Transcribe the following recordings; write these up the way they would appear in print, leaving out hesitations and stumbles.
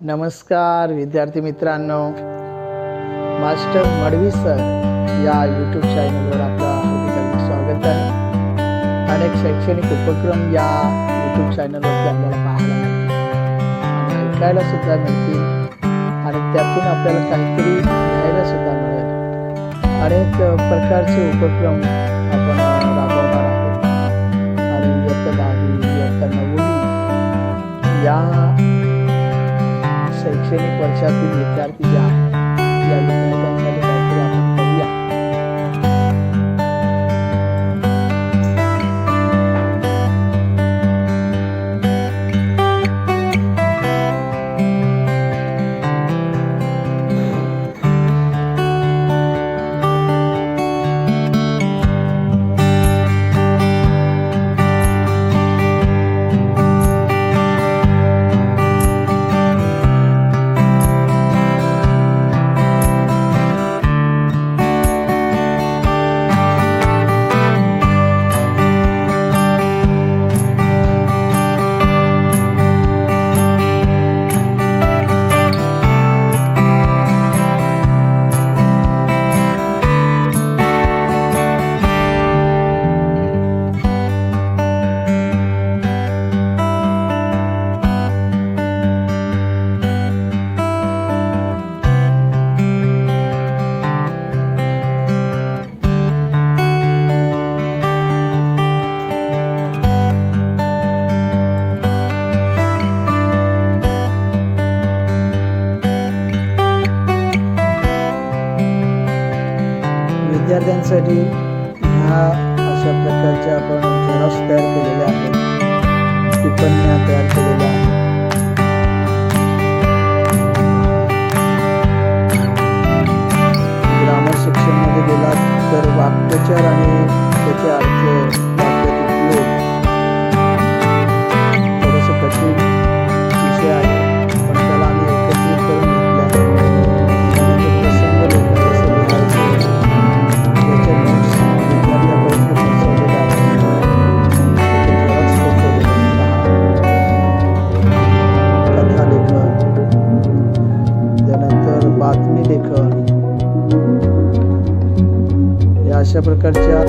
नमस्कार विद्यार्थी मित्रांनो, मास्टर मडवी सर या यूट्यूब चॅनलवर आपलं हार्दिक स्वागत आहे। अनेक शैक्षणिक उपक्रम या यूट्यूब चॅनलवरती आपल्याला पाहायला मिळतील आणि ऐकायला सुद्धा मिळतील आणि त्यातून आपल्याला काहीतरी घ्यायला सुद्धा मिळेल। अनेक प्रकारचे उपक्रम आपण राबवणार आहोत आणि इयत्ता 10वी इयत्ता 9वी या शैक्षणिक वर्षातील विद्यार्थी जे आहेत या विद्यार्थ्यांसाठी काहीतरी आपण करूया। विद्यार्थ्यांसाठी ह्या अशा प्रकारच्या आपण झेरॉक्स तयार केलेल्या आहेत, टिप्पण्या तयार केलेल्या आहेत। ग्रामर सेक्शनमध्ये गेलात तर वाक्प्रचार आणि त्याचे अर्थ, वाक्यातील उपयोग थोडंसं कठीण विषय आहे, पण त्याला आम्ही एकत्रित करून बातमी लेखन या अशा प्रकारच्या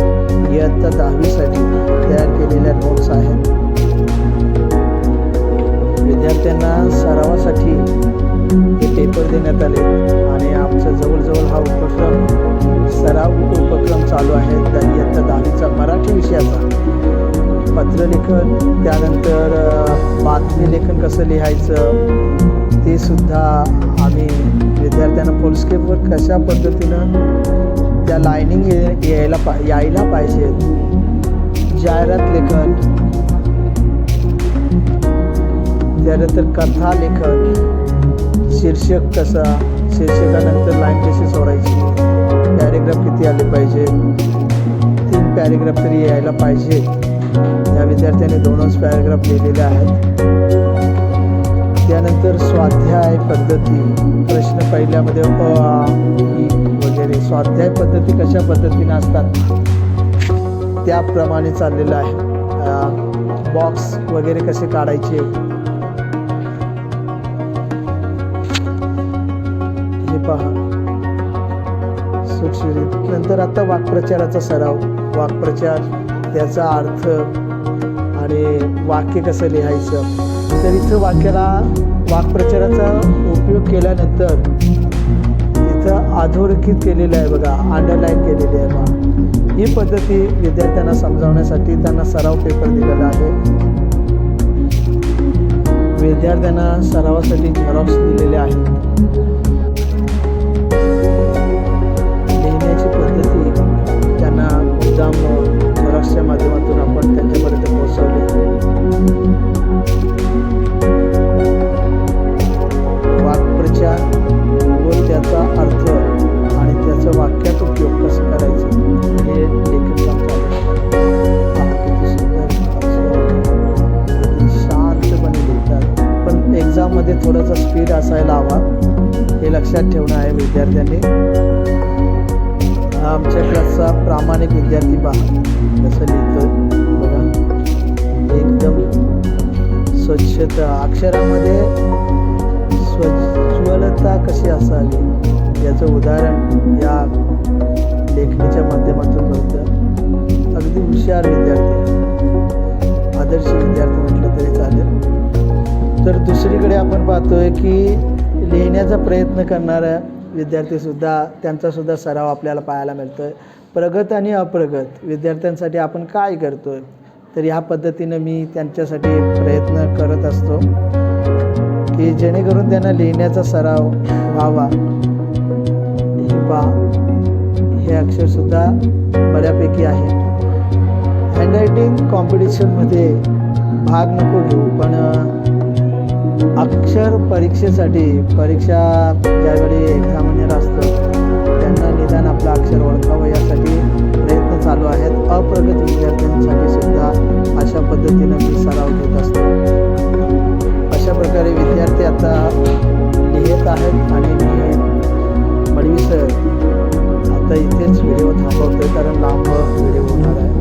इयत्ता 10वी साठी तयार केलेल्या नोट्स आहेत। विद्यार्थ्यांना सरावासाठी हे पेपर देण्यात आले आणि आमचा जवळजवळ हा उपक्रम सराव उपक्रम चालू आहे। इयत्ता 10वीचा मराठी विषयाचा पत्रलेखन, त्यानंतर बातमी लेखन कसं लिहायचं ते सुद्धा आम्ही विद्यार्थ्यांना फुलस्केपवर कशा पद्धतीनं त्या लाईनिंग यायला पाहिजेत, जाहिरात लेखन, त्यानंतर कथा लेखन, शीर्षक कसा, शीर्षकानंतर लाईन कशी सोडायची, पॅरेग्राफ किती आले पाहिजे, 3 पॅरेग्राफ तरी यायला पाहिजे। या विद्यार्थ्यांनी 2च पॅरेग्राफ लिहिलेले आहेत। त्यानंतर स्वाध्याय पद्धती, प्रश्न पहिल्यामध्ये वगैरे स्वाध्याय पद्धती कशा पद्धतीने असतात त्याप्रमाणे चाललेलं आहे। बॉक्स वगैरे कसे काढायचे हे पहा सुटसुटीत। नंतर आता वाक्प्रचाराचा सराव, वाक्प्रचार, त्याचा अर्थ आणि वाक्य कसं लिहायचं। तर इथं वाक्प्रचाराचा उपयोग केल्यानंतर इथं अधोरेखित केलेलं आहे बघा, अंडरलाईन केलेली आहे बघा। ही पद्धती विद्यार्थ्यांना समजावण्यासाठी त्यांना सराव पेपर दिलेला आहे। विद्यार्थ्यांना सरावासाठी झेरॉक्स दिलेले आहेत। लिहिण्याची पद्धती त्यांना मुद्दाम झेरॉक्सच्या माध्यमातून आपण त्यांच्यापर्यंत पोहोचवली। वाक्प्रचार व त्याचा अर्थ आणि त्याचा वाक्यात उपयोग कसं करायचं हे लेखन काम किती सुंदर, शांतपणे लिहितात, पण एक्झाममध्ये थोडासा स्पीड असायला हवा हे लक्षात ठेवणं आहे विद्यार्थ्यांनी। आमच्या क्लासचा प्रामाणिक विद्यार्थी पहा कसं लिहितोय बघा, एकदम स्वच्छता अक्षरामध्ये असावी याचं उदाहरण या लेखणीच्या माध्यमातून मिळतं. अगदी हुशार विद्यार्थी, आदर्श विद्यार्थी म्हटलं तरी चालेल. तर दुसरीकडे आपण पाहतोय की लिहिण्याचा प्रयत्न करणाऱ्या विद्यार्थीसुद्धा त्यांचासुद्धा सराव आपल्याला पाहायला मिळतो आहे. प्रगत आणि अप्रगत विद्यार्थ्यांसाठी आपण काय करतो आहे, तर ह्या पद्धतीनं मी त्यांच्यासाठी प्रयत्न करत असतो की जेणेकरून त्यांना लिहिण्याचा सराव व्हावा. हे अक्षरसुद्धा बऱ्यापैकी आहे. हँडरायटिंग कॉम्पिटिशनमध्ये भाग नको घेऊ, पण अक्षर परीक्षा ज्यावेळी एक्झामिनर असतो त्यांना निदान आपलं अक्षर ओळखावं यासाठी प्रयत्न चालू आहेत. अप्रगत विद्यार्थ्यांसाठी सुद्धा अशा पद्धतीनं मी सराव घेत असतो. अशा प्रकारे विद्यार्थी आता लिहित आहेत आणि मी मडवी सर आता इथेच व्हिडिओ थांबवतोय कारण लांब व्हिडिओ होणार आहे.